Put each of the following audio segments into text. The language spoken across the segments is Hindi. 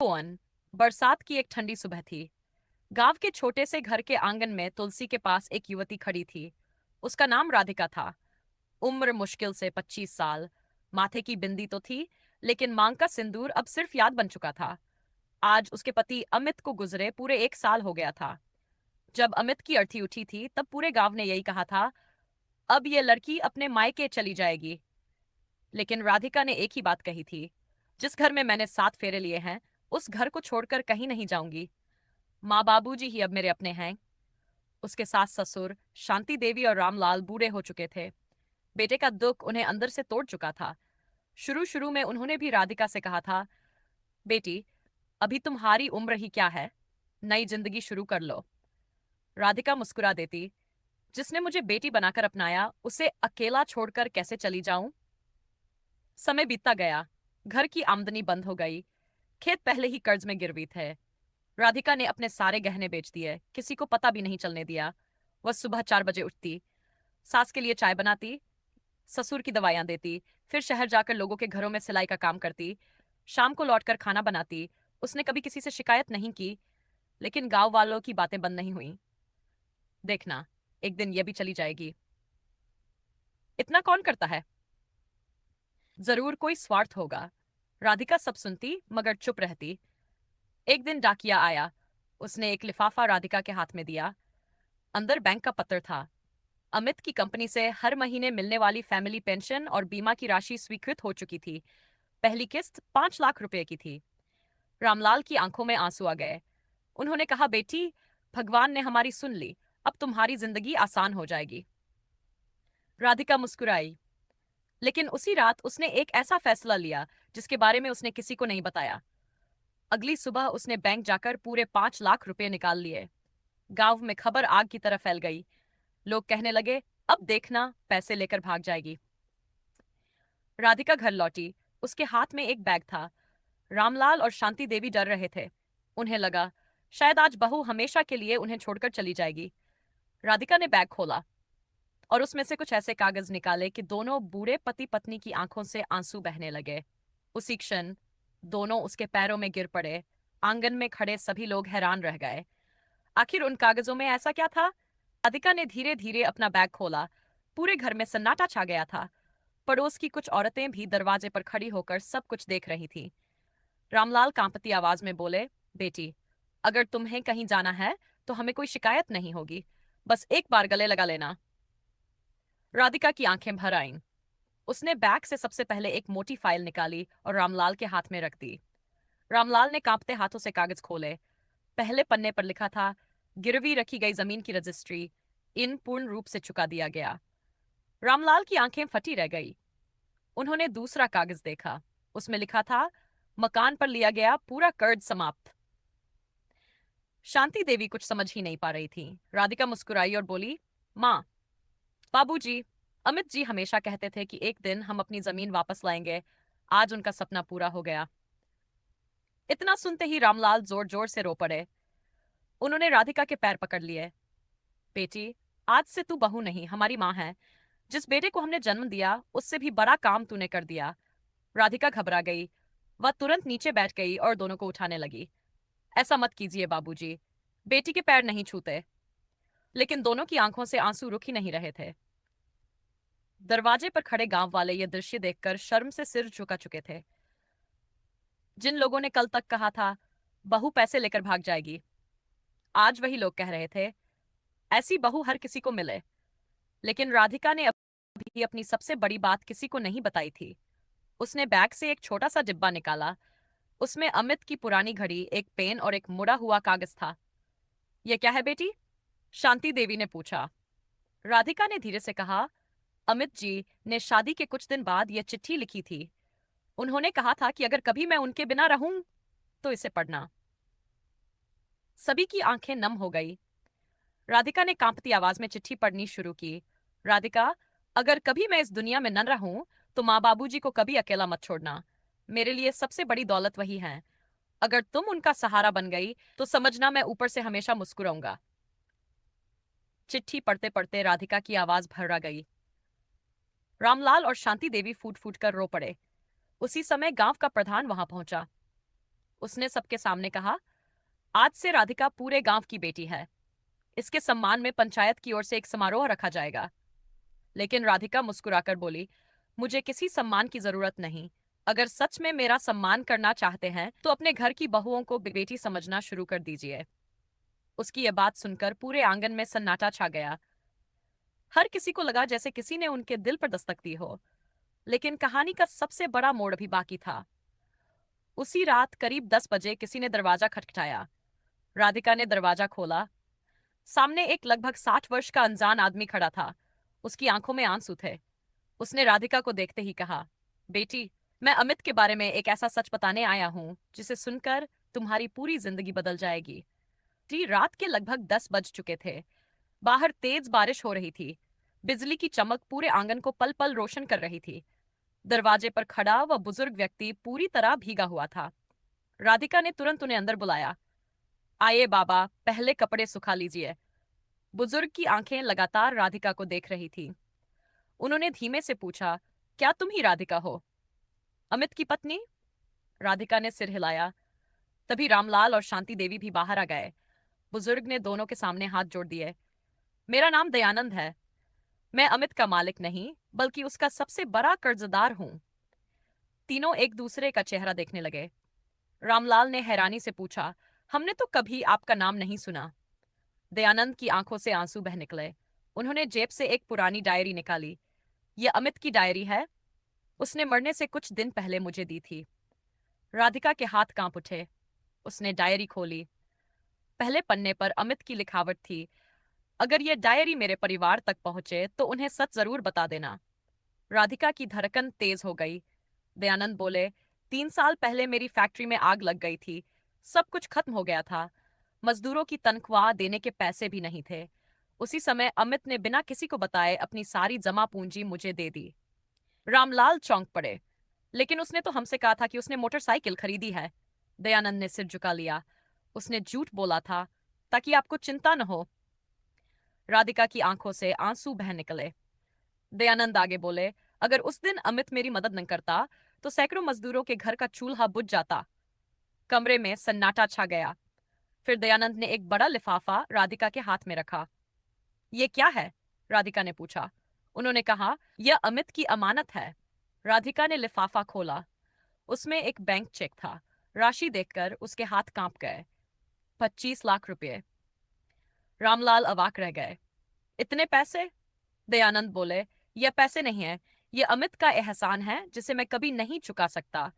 वन बरसात की एक ठंडी सुबह थी। गांव के छोटे से घर के आंगन में तुलसी के पास एक युवती खड़ी थी। उसका नाम राधिका था। उम्र मुश्किल से 25 साल। माथे की बिंदी तो थी, लेकिन मांग का सिंदूर अब सिर्फ याद बन चुका था। आज उसके पति अमित को गुजरे पूरे 1 साल हो गया था। जब अमित की अर्थी उठी थी तब पूरे गांव ने यही कहा था, अब ये लड़की अपने मायके चली जाएगी। लेकिन राधिका ने एक ही बात कही थी, जिस घर में मैंने 7 फेरे लिए हैं, उस घर को छोड़कर कहीं नहीं जाऊंगी। माँ बाबूजी ही अब मेरे अपने हैं। उसके सास ससुर शांति देवी और रामलाल बूढ़े हो चुके थे। बेटे का दुख उन्हें अंदर से तोड़ चुका था। शुरू शुरू में उन्होंने भी राधिका से कहा था, बेटी, अभी तुम्हारी उम्र ही क्या है, नई जिंदगी शुरू कर लो। राधिका मुस्कुरा देती, जिसने मुझे बेटी बनाकर अपनाया उसे अकेला छोड़कर कैसे चली जाऊं। समय बीतता गया। घर की आमदनी बंद हो गई। खेत पहले ही कर्ज में गिरवी थे। राधिका ने अपने सारे गहने बेच दिए, किसी को पता भी नहीं चलने दिया। वह सुबह 4 बजे उठती, सास के लिए चाय बनाती, ससुर की दवाइयां देती, फिर शहर जाकर लोगों के घरों में सिलाई का काम करती, शाम को लौटकर खाना बनाती। उसने कभी किसी से शिकायत नहीं की, लेकिन गांव वालों की बातें बंद नहीं हुई। देखना, एक दिन यह भी चली जाएगी। इतना कौन करता है? जरूर कोई स्वार्थ होगा। राधिका सब सुनती मगर चुप रहती। एक दिन डाकिया आया। उसने एक लिफाफा राधिका के हाथ में दिया। अंदर बैंक का पत्र था। अमित की कंपनी से हर महीने मिलने वाली फैमिली पेंशन और बीमा की राशि स्वीकृत हो चुकी थी। पहली किस्त 5 लाख रुपए की थी। रामलाल की आंखों में आंसू आ गए। उन्होंने कहा, बेटी, भगवान ने हमारी सुन ली, अब तुम्हारी जिंदगी आसान हो जाएगी। राधिका मुस्कुराई, लेकिन उसी रात उसने एक ऐसा फैसला लिया जिसके बारे में उसने किसी को नहीं बताया। अगली सुबह उसने बैंक जाकर पूरे 5 लाख रुपए निकाल लिए। गांव में खबर आग की तरह फैल गई। लोग कहने लगे, अब देखना पैसे लेकर भाग जाएगी। राधिका घर लौटी। उसके हाथ में एक बैग था। रामलाल और शांति देवी डर रहे थे। उन्हें लगा, शायद आज बहू हमेशा के लिए उन्हें छोड़कर चली जाएगी। राधिका ने बैग खोला और उसमें से कुछ ऐसे कागज निकाले कि दोनों बूढ़े पति पत्नी की आंखों से आंसू बहने लगे। उसी क्षण दोनों उसके पैरों में गिर पड़े। आंगन में खड़े सभी लोग हैरान रह गए। आखिर उन कागजों में ऐसा क्या था? राधिका ने धीरे धीरे अपना बैग खोला। पूरे घर में सन्नाटा छा गया था। पड़ोस की कुछ औरतें भी दरवाजे पर खड़ी होकर सब कुछ देख रही थी। रामलाल कांपती आवाज में बोले, बेटी, अगर तुम्हें कहीं जाना है तो हमें कोई शिकायत नहीं होगी, बस एक बार गले लगा लेना। राधिका की आंखें भर आईं। उसने बैग से सबसे पहले एक मोटी फाइल निकाली और रामलाल के हाथ में रख दी। रामलाल ने कांपते हाथों से कागज खोले। पहले पन्ने पर लिखा था, गिरवी रखी गई जमीन की रजिस्ट्री इन पूर्ण रूप से चुका दिया गया। रामलाल की आंखें फटी रह गई। उन्होंने दूसरा कागज देखा। उसमें लिखा था, मकान पर लिया गया पूरा कर्ज समाप्त। शांति देवी कुछ समझ ही नहीं पा रही थी। राधिका मुस्कुराई और बोली, माँ, बाबूजी, अमित जी हमेशा कहते थे कि एक दिन हम अपनी जमीन वापस लाएंगे। आज उनका सपना पूरा हो गया। इतना सुनते ही रामलाल जोर जोर से रो पड़े। उन्होंने राधिका के पैर पकड़ लिए। बेटी, आज से तू बहू नहीं, हमारी माँ है। जिस बेटे को हमने जन्म दिया उससे भी बड़ा काम तूने कर दिया। राधिका घबरा गई। वह तुरंत नीचे बैठ गई और दोनों को उठाने लगी। ऐसा मत कीजिए बाबूजी, बेटी के पैर नहीं छूते। लेकिन दोनों की आंखों से आंसू रुक ही नहीं रहे थे। दरवाजे पर खड़े गांव वाले ये दृश्य देखकर शर्म से सिर झुका चुके थे। जिन लोगों ने कल तक कहा था, बहू पैसे लेकर भाग जाएगी, आज वही लोग कह रहे थे, ऐसी बहू हर किसी को मिले। लेकिन राधिका ने अभी अपनी सबसे बड़ी बात किसी को नहीं बताई थी। उसने बैग से एक छोटा सा डिब्बा निकाला। उसमें अमित की पुरानी घड़ी, एक पेन और एक मुड़ा हुआ कागज था। यह क्या है बेटी? शांति देवी ने पूछा। राधिका ने धीरे से कहा, अमित जी ने शादी के कुछ दिन बाद यह चिट्ठी लिखी थी। उन्होंने कहा था कि अगर कभी मैं उनके बिना रहूं तो इसे पढ़ना। सभी की आंखें नम हो गई। राधिका ने कांपती आवाज में चिट्ठी पढ़नी शुरू की। राधिका, अगर कभी मैं इस दुनिया में न रहूं तो माँ बाबूजी को कभी अकेला मत छोड़ना। मेरे लिए सबसे बड़ी दौलत वही है। अगर तुम उनका सहारा बन गई तो समझना मैं ऊपर से हमेशा मुस्कुराऊंगा। चिट्ठी पढ़ते पढ़ते राधिका की आवाज भर्रा गई। रामलाल और शांति देवी फूट फूट कर रो पड़े। उसी समय गांव का प्रधान वहां पहुंचा। उसने सबके सामने कहा, आज से राधिका पूरे गांव की बेटी है। इसके सम्मान में पंचायत की ओर से एक समारोह रखा जाएगा। लेकिन राधिका मुस्कुराकर बोली, मुझे किसी सम्मान की जरूरत नहीं। अगर सच में मेरा सम्मान करना चाहते हैं तो अपने घर की बहुओं को बेटी समझना शुरू कर दीजिए। उसकी यह बात सुनकर पूरे आंगन में सन्नाटा छा गया। हर किसी को लगा जैसे किसी ने उनके दिल पर दस्तक दी हो। लेकिन कहानी का सबसे बड़ा मोड़ अभी बाकी था। उसी रात करीब 10 बजे किसी ने दरवाजा खटखटाया। राधिका ने दरवाजा खोला। सामने एक लगभग 60 वर्ष का अनजान आदमी खड़ा था। उसकी आंखों में आंसू थे। उसने राधिका को देखते ही कहा, बेटी, मैं अमित के बारे में एक ऐसा सच बताने आया हूं जिसे सुनकर तुम्हारी पूरी जिंदगी बदल जाएगी। रात के लगभग 10 बज चुके थे। बाहर तेज बारिश हो रही थी। बिजली की चमक पूरे आंगन को पल पल रोशन कर रही थी। दरवाजे पर खड़ा वह बुजुर्ग व्यक्ति पूरी तरह भीगा हुआ था। राधिका ने तुरंत उन्हें अंदर बुलाया। आइए बाबा, पहले कपड़े सुखा लीजिए। बुजुर्ग की आंखें लगातार राधिका को देख रही थी। उन्होंने धीमे से पूछा, क्या तुम ही राधिका हो, अमित की पत्नी? राधिका ने सिर हिलाया। तभी रामलाल और शांति देवी भी बाहर आ गए। बुजुर्ग ने दोनों के सामने हाथ जोड़ दिए। मेरा नाम दयानंद है। मैं अमित का मालिक नहीं, बल्कि उसका सबसे बड़ा कर्जदार हूं। तीनों एक दूसरे का चेहरा देखने लगे। रामलाल ने हैरानी से पूछा, हमने तो कभी आपका नाम नहीं सुना। दयानंद की आंखों से आंसू बह निकले। उन्होंने जेब से एक पुरानी डायरी निकाली। यह अमित की डायरी है। उसने मरने से कुछ दिन पहले मुझे दी थी। राधिका के हाथ कांप उठे। उसने डायरी खोली। पहले पन्ने पर अमित की लिखावट थी, अगर यह डायरी मेरे परिवार तक पहुंचे तो उन्हें सच जरूर बता देना। राधिका की धड़कन तेज हो गई। दयानंद बोले, 3 साल पहले मेरी फैक्ट्री में आग लग गई थी। सब कुछ खत्म हो गया था। मजदूरों की तनख्वाह देने के पैसे भी नहीं थे। उसी समय अमित ने बिना किसी को बताए अपनी सारी जमा पूंजी मुझे दे दी। रामलाल चौंक पड़े। लेकिन उसने तो हमसे कहा था कि उसने मोटरसाइकिल खरीदी है। दयानंद ने सिर झुका लिया। उसने झूठ बोला था ताकि आपको चिंता न हो। राधिका की आंखों से आंसू बह निकले। दयानंद आगे बोले, अगर उस दिन अमित मेरी मदद न करता तो सैकड़ों मजदूरों के घर का चूल्हा बुझ जाता। कमरे में सन्नाटा छा गया। फिर दयानंद ने एक बड़ा लिफाफा राधिका के हाथ में रखा। ये क्या है? राधिका ने पूछा। उन्होंने कहा, यह अमित की अमानत है। राधिका ने लिफाफा खोला। उसमें एक बैंक चेक था। राशि देखकर उसके हाथ कांप गए। 25 लाख रुपए। रामलाल अवाक रह गए। इतने पैसे? दयानंद बोले, यह पैसे नहीं है, यह अमित का एहसान है जिसे मैं कभी नहीं चुका सकता।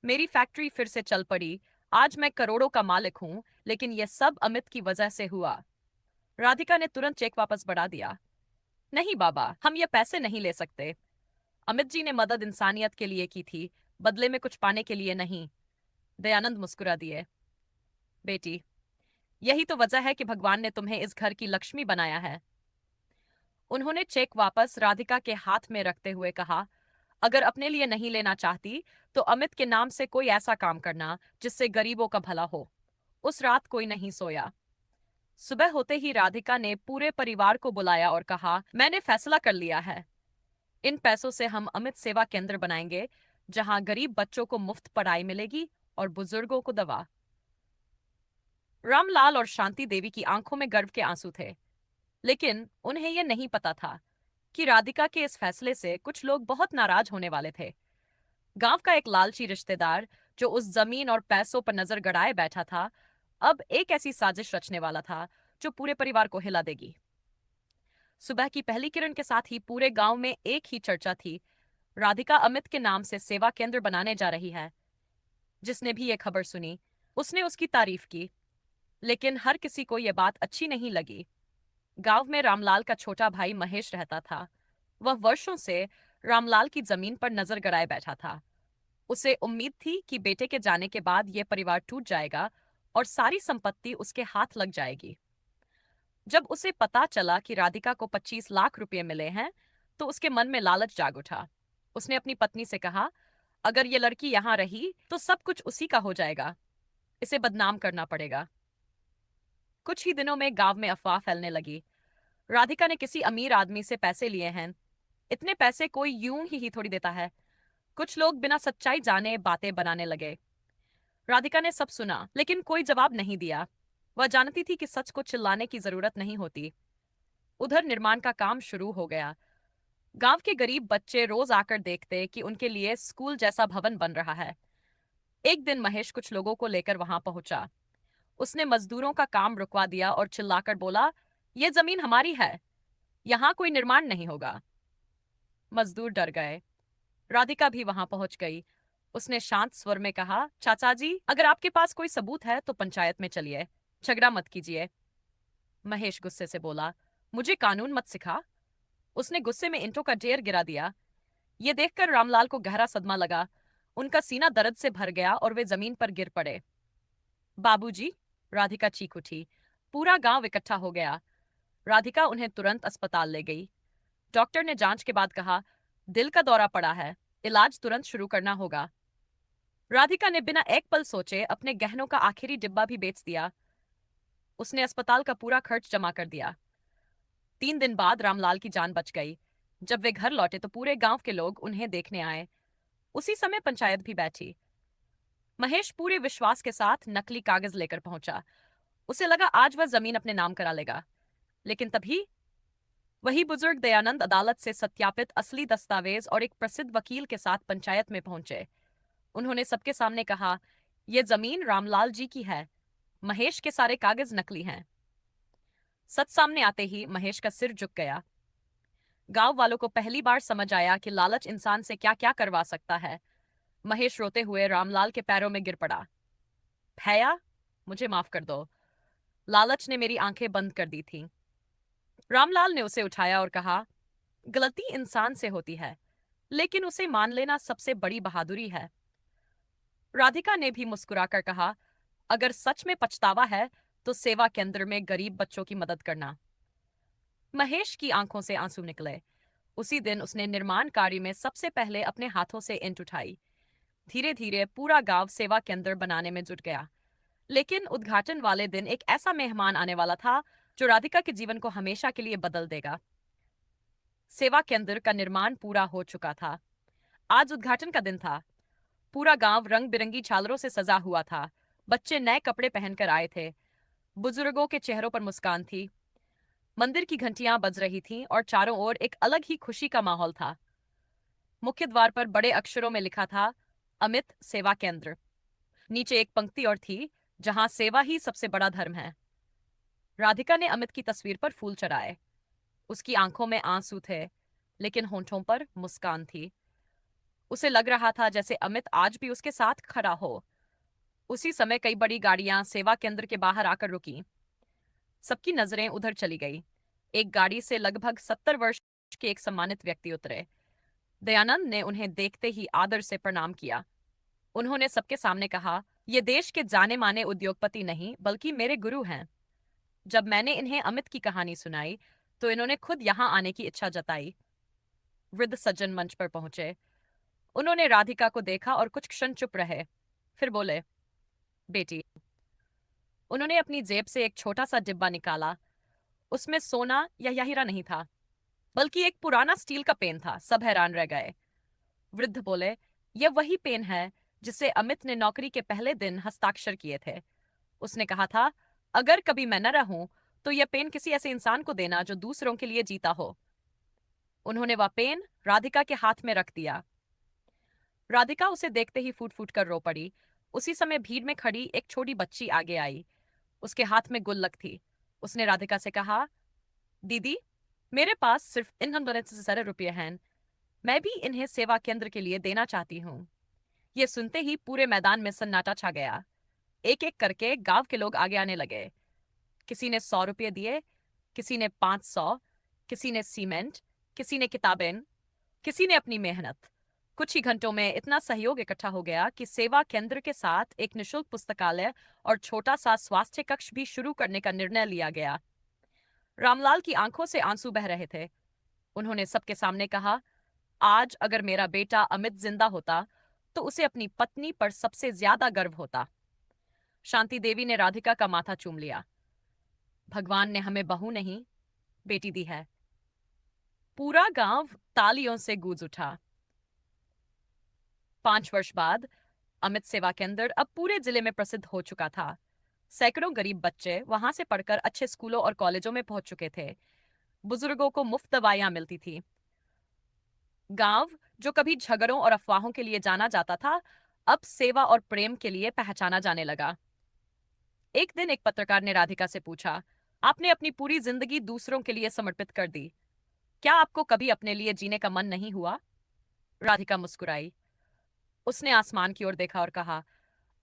मेरी फैक्ट्री फिर से चल पड़ी। आज मैं करोड़ों का मालिक हूं, लेकिन यह सब अमित की वजह से हुआ। राधिका ने तुरंत चेक वापस बढ़ा दिया। नहीं बाबा, हम ये पैसे नहीं ले सकते। अमित जी ने मदद इंसानियत के लिए की थी, बदले में कुछ पाने के लिए नहीं। दयानंद मुस्कुरा दिए। बेटी, यही तो वजह है कि भगवान ने तुम्हें इस घर की लक्ष्मी बनाया है। उन्होंने चेक वापस राधिका के हाथ में रखते हुए कहा, अगर अपने लिए नहीं लेना चाहती तो अमित के नाम से कोई ऐसा काम करना जिससे गरीबों का भला हो। उस रात कोई नहीं सोया। सुबह होते ही राधिका ने पूरे परिवार को बुलाया और कहा, मैंने फैसला कर लिया है। इन पैसों से हम अमित सेवा केंद्र बनाएंगे, जहां गरीब बच्चों को मुफ्त पढ़ाई मिलेगी और बुजुर्गों को दवा। रामलाल और शांति देवी की आंखों में गर्व के आंसू थे। लेकिन उन्हें यह नहीं पता था कि राधिका के इस फैसले से कुछ लोग बहुत नाराज होने वाले थे। गांव का एक लालची रिश्तेदार जो उस जमीन और पैसों पर नजर गड़ाए बैठा था, अब एक ऐसी साजिश रचने वाला था जो पूरे परिवार को हिला देगी। सुबह की पहली किरण के साथ ही पूरे गांव में एक ही चर्चा थी, राधिका अमित के नाम से सेवा केंद्र बनाने जा रही है। जिसने भी ये खबर सुनी उसने उसकी तारीफ की। लेकिन हर किसी को यह बात अच्छी नहीं लगी। गांव में रामलाल का छोटा भाई महेश रहता था। वह वर्षों से रामलाल की जमीन पर नजर गड़ाए बैठा था। उसे उम्मीद थी कि बेटे के जाने के बाद यह परिवार टूट जाएगा और सारी संपत्ति उसके हाथ लग जाएगी। जब उसे पता चला कि राधिका को 25 लाख रुपए मिले हैं तो उसके मन में लालच जाग उठा। उसने अपनी पत्नी से कहा, अगर ये लड़की यहां रही तो सब कुछ उसी का हो जाएगा। इसे बदनाम करना पड़ेगा। कुछ ही दिनों में गांव में अफवाह फैलने लगी, राधिका ने किसी अमीर आदमी से पैसे लिए हैं। इतने पैसे कोई यूं ही थोड़ी देता है। कुछ लोग बिना सच्चाई जाने बातें बनाने लगे। राधिका ने सब सुना, लेकिन कोई जवाब नहीं दिया। वह जानती थी कि सच को चिल्लाने की जरूरत नहीं होती। उधर निर्माण का काम शुरू हो गया। गांव के गरीब बच्चे रोज आकर देखते कि उनके लिए स्कूल जैसा भवन बन रहा है। एक दिन महेश कुछ लोगों को लेकर वहां पहुंचा। उसने मजदूरों का काम रुकवा दिया और चिल्लाकर बोला, यह जमीन हमारी है, यहां कोई निर्माण नहीं होगा। मजदूर डर गए। राधिका भी वहां पहुंच गई। उसने शांत स्वर में कहा, चाचा जी, अगर आपके पास कोई सबूत है तो पंचायत में चलिए, झगड़ा मत कीजिए। महेश गुस्से से बोला, मुझे कानून मत सिखा। उसने गुस्से में ईंटों का ढेर गिरा दिया। ये देखकर रामलाल को गहरा सदमा लगा। उनका सीना दर्द से भर गया और वे जमीन पर गिर पड़े। बाबूजी, राधिका चीख उठी। पूरा गांव इकट्ठा हो गया। राधिका उन्हें तुरंत अस्पताल ले गई। डॉक्टर ने जांच के बाद कहा, दिल का दौरा पड़ा है, इलाज तुरंत शुरू करना होगा। राधिका ने बिना एक पल सोचे अपने गहनों का आखिरी डिब्बा भी बेच दिया। उसने अस्पताल का पूरा खर्च जमा कर दिया। 3 दिन बाद रामलाल की जान बच गई। जब वे घर लौटे तो पूरे गांव के लोग उन्हें देखने आए। उसी समय पंचायत भी बैठी। महेश पूरे विश्वास के साथ नकली कागज लेकर पहुंचा। उसे लगा आज वह जमीन अपने नाम करा लेगा। लेकिन तभी वही बुजुर्ग दयानंद अदालत से सत्यापित असली दस्तावेज और एक प्रसिद्ध वकील के साथ पंचायत में पहुंचे। उन्होंने सबके सामने कहा, यह जमीन रामलाल जी की है, महेश के सारे कागज नकली हैं। सच सामने आते ही महेश का सिर झुक गया। गांव वालों को पहली बार समझ आया कि लालच इंसान से क्या क्या करवा सकता है। महेश रोते हुए रामलाल के पैरों में गिर पड़ा। भैया, मुझे माफ कर दो, लालच ने मेरी आंखें बंद कर दी थी। रामलाल ने उसे उठाया और कहा, गलती इंसान से होती है, लेकिन उसे मान लेना सबसे बड़ी बहादुरी है। राधिका ने भी मुस्कुराकर कहा, अगर सच में पछतावा है तो सेवा केंद्र में गरीब बच्चों की मदद करना। महेश की आंखों से आंसू निकले। उसी दिन उसने निर्माण कार्य में सबसे पहले अपने हाथों से ईंट उठाई। धीरे धीरे पूरा गांव सेवा केंद्र बनाने में जुट गया। लेकिन उद्घाटन वाले दिन एक ऐसा मेहमान आने वाला था जो राधिका के जीवन को हमेशा के लिए बदल देगा। सेवा केंद्र का निर्माण पूरा हो चुका था। आज उद्घाटन का दिन था। पूरा गांव रंग बिरंगी झालरों से सजा हुआ था। बच्चे नए कपड़े पहनकर आए थे। बुजुर्गों के चेहरों पर मुस्कान थी। मंदिर की घंटियां बज रही थीं और चारों ओर एक अलग ही खुशी का माहौल था। मुख्य द्वार पर बड़े अक्षरों में लिखा था, अमित सेवा केंद्र। नीचे एक पंक्ति और थी, जहां सेवा ही सबसे बड़ा धर्म है। राधिका ने अमित की तस्वीर पर फूल चढ़ाए। उसकी आंखों में आंसू थे, लेकिन होंठों पर मुस्कान थी। उसे लग रहा था जैसे अमित आज भी उसके साथ खड़ा हो। उसी समय कई बड़ी गाड़ियां सेवा केंद्र के बाहर आकर रुकी। सबकी नजरें उधर चली गई। एक गाड़ी से लगभग 70 वर्ष के एक सम्मानित व्यक्ति उतरे। दयानंद ने उन्हें देखते ही आदर से प्रणाम किया। उन्होंने सबके सामने कहा, ये देश के जाने माने उद्योगपति नहीं बल्कि मेरे गुरु हैं। जब मैंने इन्हें अमित की कहानी सुनाई तो इन्होंने खुद यहाँ आने की इच्छा जताई। वृद्ध सज्जन मंच पर पहुंचे। उन्होंने राधिका को देखा और कुछ क्षण चुप रहे। फिर बोले, बेटी। उन्होंने अपनी जेब से एक छोटा सा डिब्बा निकाला। उसमें सोना या हीरा नहीं था, बल्कि एक पुराना स्टील का पेन था। सब हैरान रह गए। वृद्ध बोले, यह वही पेन है जिसे अमित ने नौकरी के पहले दिन हस्ताक्षर किए थे। उसने कहा था, अगर कभी मैं न रहूं तो यह पेन किसी ऐसे इंसान को देना जो दूसरों के लिए जीता हो। उन्होंने वह पेन राधिका के हाथ में रख दिया। राधिका उसे देखते ही फूट फूट कर रो पड़ी। उसी समय भीड़ में खड़ी एक छोटी बच्ची आगे आई। उसके हाथ में गुल्लक थी। उसने राधिका से कहा, दीदी, मेरे पास सिर्फ इन से सारे रुपये हैं। मैं भी इन्हें सेवा केंद्र के लिए देना चाहती हूँ। ये सुनते ही पूरे मैदान में सन्नाटा छा गया। एक एक करके गांव के लोग आगे आने लगे। किसी ने 100 रुपये दिए, किसी ने 500, किसी ने सीमेंट, किसी ने किताबें, किसी ने अपनी मेहनत। कुछ ही घंटों में इतना सहयोग इकट्ठा हो गया कि सेवा केंद्र के साथ एक निशुल्क पुस्तकालय और छोटा सा स्वास्थ्य कक्ष भी शुरू करने का निर्णय लिया गया। रामलाल की आंखों से आंसू बह रहे थे। उन्होंने सबके सामने कहा, आज अगर मेरा बेटा अमित जिंदा होता तो उसे अपनी पत्नी पर सबसे ज्यादा गर्व होता। शांति देवी ने राधिका का माथा चूम लिया। भगवान ने हमें बहू नहीं, बेटी दी है। पूरा गांव तालियों से गूंज उठा। 5 वर्ष बाद अमित सेवा केंद्र अब पूरे जिले में प्रसिद्ध हो चुका था। सैकड़ों गरीब बच्चे वहां से पढ़कर अच्छे स्कूलों और कॉलेजों में पहुंच चुके थे। बुजुर्गों को मुफ्त दवाइयां मिलती थी। गांव, जो कभी झगड़ों और अफवाहों के लिए जाना जाता था, अब सेवा और प्रेम के लिए पहचाना जाने लगा। एक दिन एक पत्रकार ने राधिका से पूछा, आपने अपनी पूरी जिंदगी दूसरों के लिए समर्पित कर दी, क्या आपको कभी अपने लिए जीने का मन नहीं हुआ? राधिका मुस्कुराई। उसने आसमान की ओर देखा और कहा,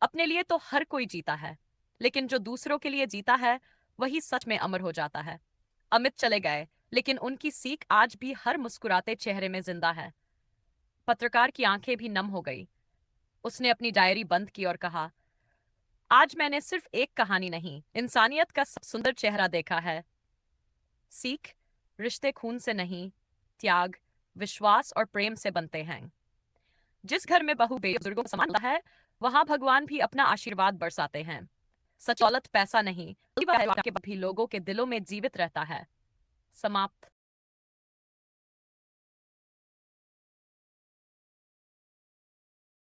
अपने लिए तो हर कोई जीता है, लेकिन जो दूसरों के लिए जीता है वही सच में अमर हो जाता है। अमित चले गए, लेकिन उनकी सीख आज भी हर मुस्कुराते चेहरे में जिंदा है। पत्रकार की आंखें भी नम हो गई। उसने अपनी डायरी बंद की और कहा, आज मैंने सिर्फ एक कहानी नहीं, इंसानियत का सुंदर चेहरा देखा है। सीख, रिश्ते खून से नहीं, त्याग, विश्वास और प्रेम से बनते हैं। जिस घर में बहू बुजुर्गों को सम्मान होता है, वहां भगवान भी अपना आशीर्वाद बरसाते हैं। सचौलत पैसा नहीं, के भी लोगों के दिलों में जीवित रहता है। समाप्त।